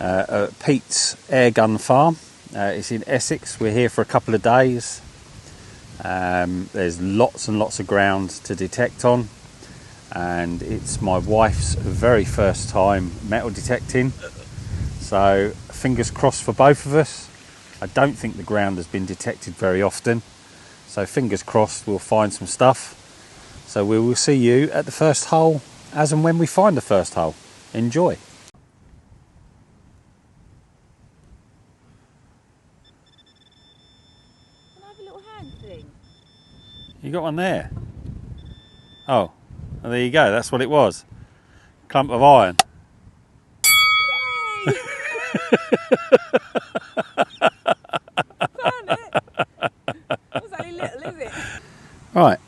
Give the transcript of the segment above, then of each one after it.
at Pete's Airgun farm. It's in Essex. We're here for a couple of days. There's lots and lots of ground to detect on, and it's my wife's very first time metal detecting, so fingers crossed for both of us. I don't think the ground has been detected very often, so fingers crossed we'll find some stuff. So we will see you at the first hole as and when we find the first hole. Enjoy. Can I have a little hand thing? You got one there? Oh, well, there you go, that's what it was. Clump of iron. Yay! Found it! It's only little, is it? Right,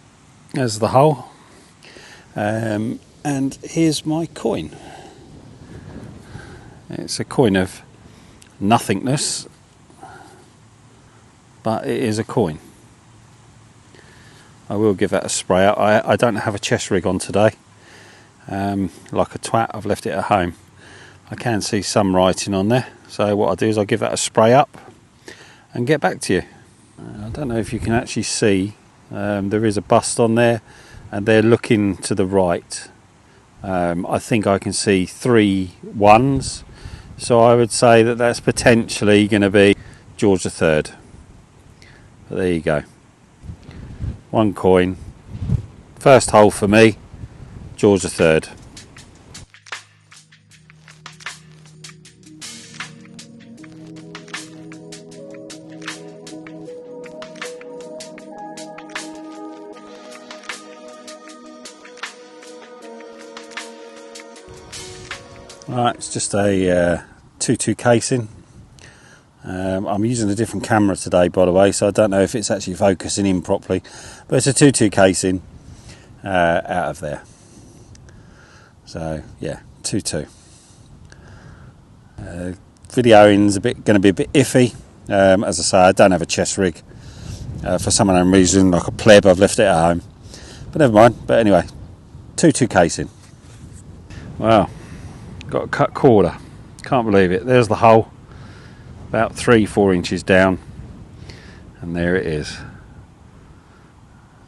there's the hole. And here's my coin. It's a coin of nothingness, but it is a coin. I will give that a spray up. I don't have a chest rig on today. Like a twat, I've left it at home. I can see some writing on there, so what I'll do is I'll give that a spray up and get back to you. I don't know if you can actually see, there is a bust on there and they're looking to the right. I think I can see 3 1s, so I would say that that's potentially going to be George III. But there you go. 1 coin. First hole for me, George III. Right, it's just a 2.2 casing. I'm using a different camera today, by the way, so I don't know if it's actually focusing in properly, but it's a 2.2 casing out of there. So yeah, 2.2. Videoing's going to be a bit iffy. As I say, I don't have a chest rig for some unknown reason. Like a pleb, I've left it at home, but never mind. But anyway, 2.2 casing. Wow. Got a cut quarter, can't believe it. There's the hole, about 3-4 inches down, and there it is.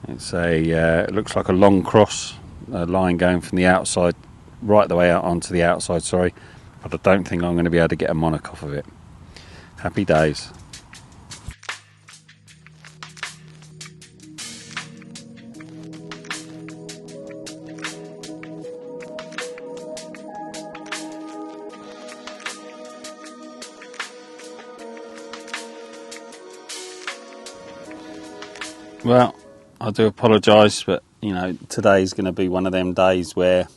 It's it looks like a long cross, a line going from the outside right the way out onto the outside, sorry, but I don't think I'm going to be able to get a monarch off of it. Happy days. Well, I do apologise, but you know, today's going to be one of them days where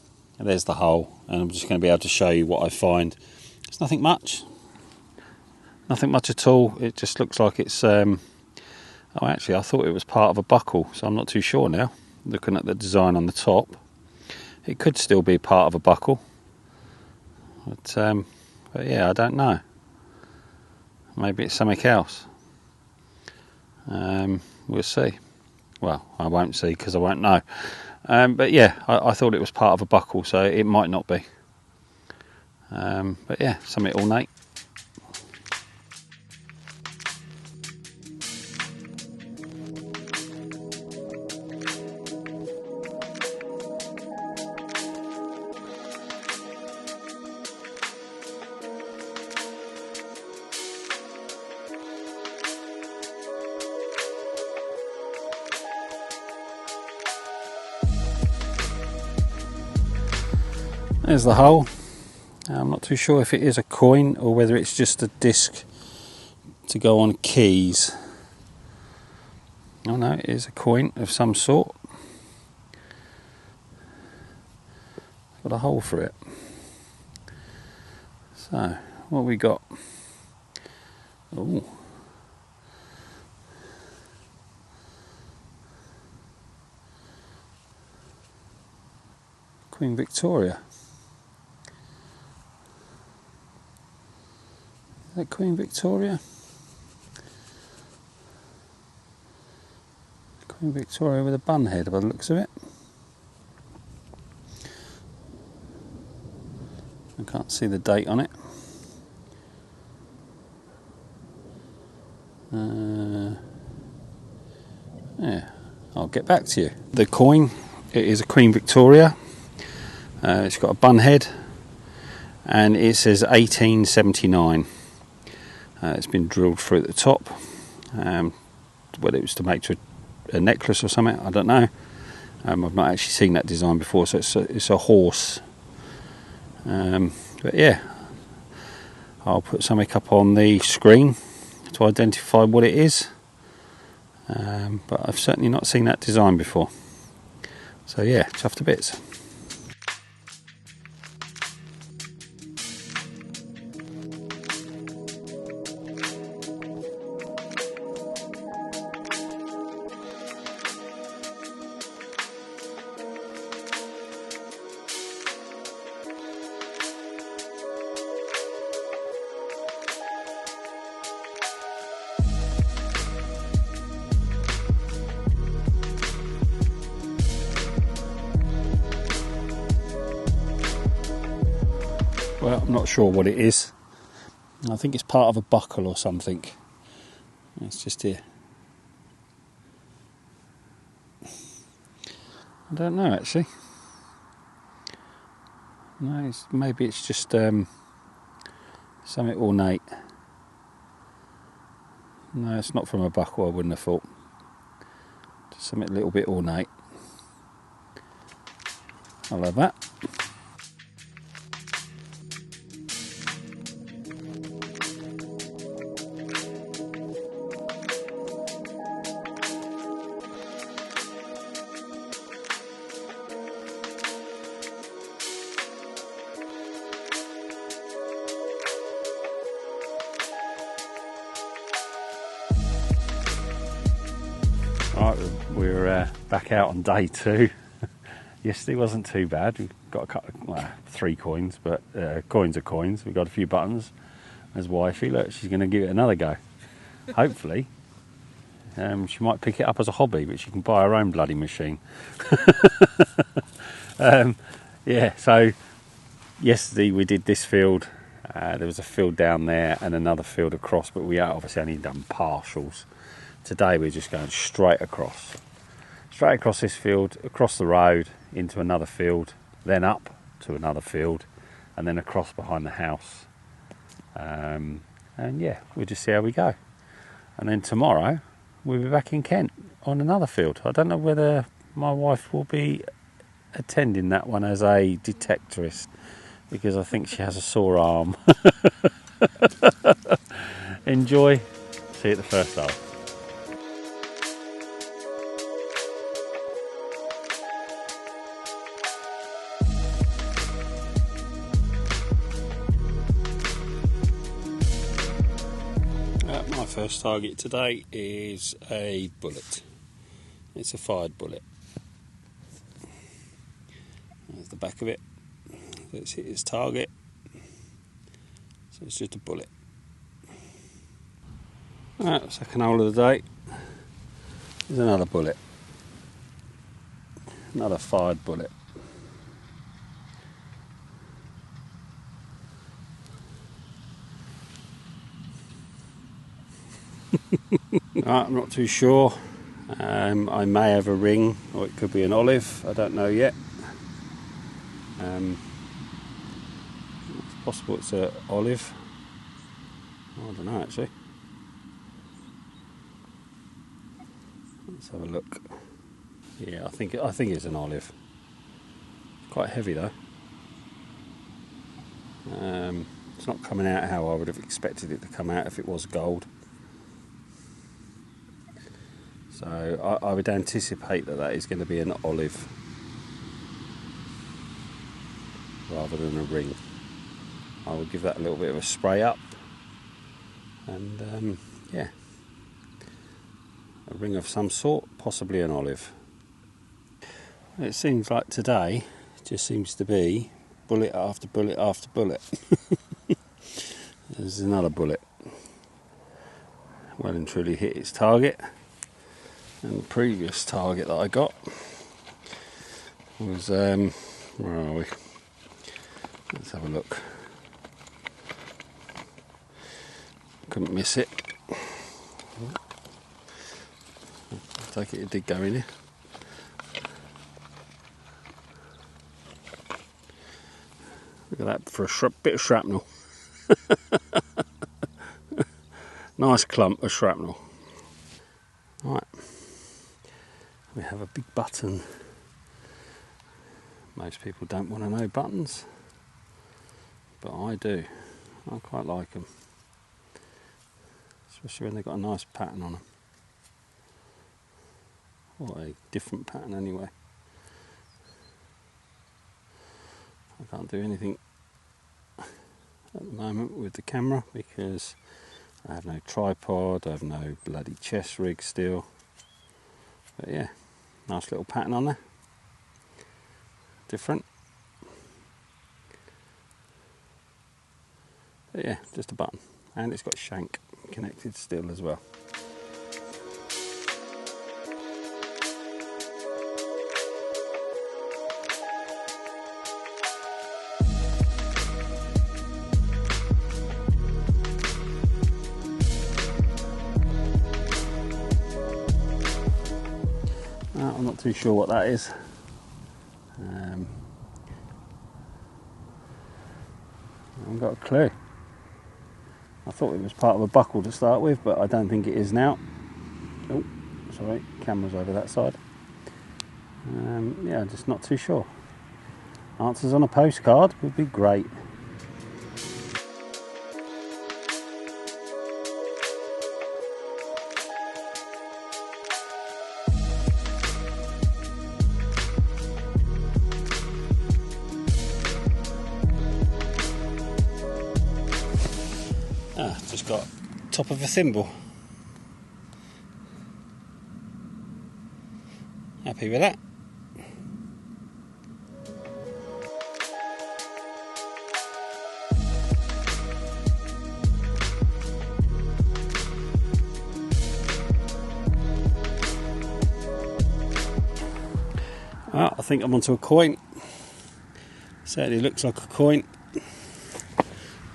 there's the hole, and I'm just going to be able to show you what I find. It's nothing much at all. It just looks like it's oh, actually I thought it was part of a buckle, so I'm not too sure now. Looking at the design on the top, it could still be part of a buckle, but yeah, I don't know. Maybe it's something else. We'll see. Well, I won't see because I won't know. But yeah, I thought it was part of a buckle, so it might not be. But yeah, something ornate. There's the hole. I'm not too sure if it is a coin or whether it's just a disc to go on keys. Oh no, it is a coin of some sort. Got a hole for it. So, what have we got? Oh. Queen Victoria. Is that Queen Victoria? Queen Victoria with a bun head by the looks of it. I can't see the date on it. Yeah, I'll get back to you. The coin, it is a Queen Victoria. It's got a bun head, and it says 1879. It's been drilled through at the top. Whether it was to make to a necklace or something, I don't know. I've not actually seen that design before, so it's a horse. But yeah, I'll put something up on the screen to identify what it is. But I've certainly not seen that design before. So yeah, chuffed to bits. Well, I'm not sure what it is. I think it's part of a buckle or something. It's just here. I don't know actually. No, maybe it's just something ornate. No, it's not from a buckle, I wouldn't have thought. Just something a little bit ornate. I'll have that. Right, we're back out on day 2. Yesterday wasn't too bad. We got a couple, 3 coins, but coins are coins. We got a few buttons. There's wifey. Look, she's going to give it another go. Hopefully, she might pick it up as a hobby, but she can buy her own bloody machine. Yeah. So yesterday we did this field. There was a field down there and another field across, but we obviously only done partials. Today we're just going straight across this field, across the road into another field, then up to another field, and then across behind the house. And yeah, we'll just see how we go. And then tomorrow we'll be back in Kent on another field. I don't know whether my wife will be attending that one as a detectorist, because I think she has a sore arm. Enjoy. See you at the first hole. My first target today is a bullet. It's a fired bullet. There's the back of it. Let's hit its target. So it's just a bullet. Alright, second hole of the day. There's another bullet. Another fired bullet. I'm not too sure. I may have a ring, or it could be an olive. I don't know yet. It's possible it's an olive. I don't know actually. Let's have a look. Yeah, I think it's an olive. It's quite heavy though. It's not coming out how I would have expected it to come out if it was gold. So I would anticipate that is going to be an olive rather than a ring. I would give that a little bit of a spray up, and yeah, a ring of some sort, possibly an olive. It seems like today just seems to be bullet after bullet after bullet. There's another bullet. Well and truly hit its target. And the previous target that I got was, where are we? Let's have a look. Couldn't miss it. I take it did go in here. Look at that for a bit of shrapnel. Nice clump of shrapnel. Right, we have a big button. Most people don't want to know buttons, but I do. I quite like them, especially when they've got a nice pattern on them. Or a different pattern anyway. I can't do anything at the moment with the camera because I have no tripod, I have no bloody chest rig still. But yeah, nice little pattern on there. Different. But yeah, just a button. And it's got shank connected still as well. I'm not too sure what that is. I haven't got a clue. I thought it was part of a buckle to start with, but I don't think it is now. Oh, sorry, camera's over that side. Yeah, just not too sure. Answers on a postcard would be great. Just got top of a thimble. Happy with that. Well, I think I'm onto a coin. Certainly looks like a coin.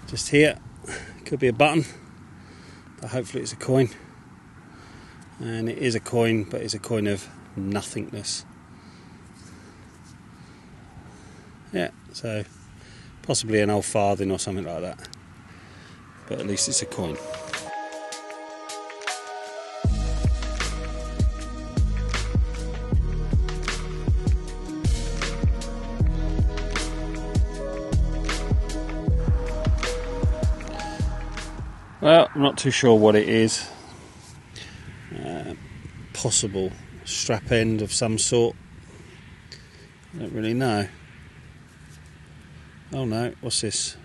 Just here. Could be a button, but hopefully it's a coin. And it is a coin, but it's a coin of nothingness. Yeah, so possibly an old farthing or something like that. But at least it's a coin. Well, I'm not too sure what it is. Possible strap end of some sort. I don't really know. Oh no, what's this?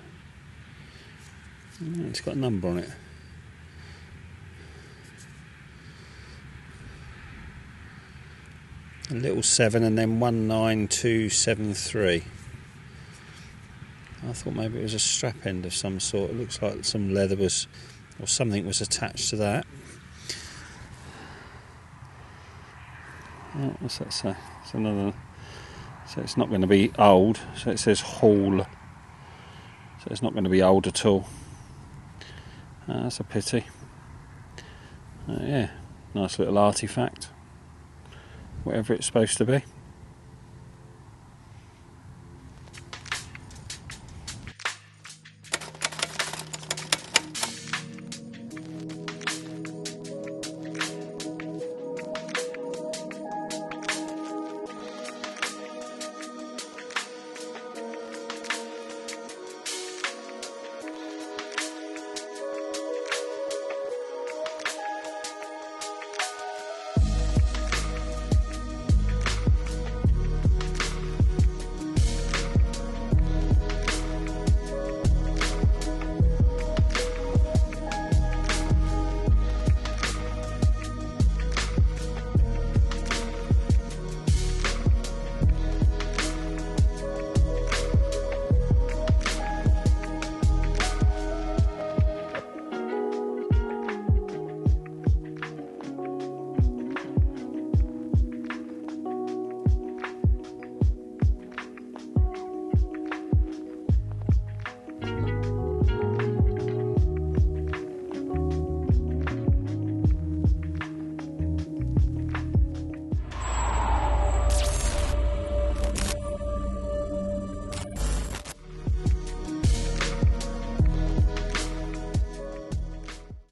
Oh, it's got a number on it. A little 7 and then 19273. I thought maybe it was a strap end of some sort. It looks like some leather was, or something was attached to that. Oh, what's that say? It's another. So it's not going to be old. So it says Hall. So it's not going to be old at all. That's a pity. Yeah, nice little artefact. Whatever it's supposed to be.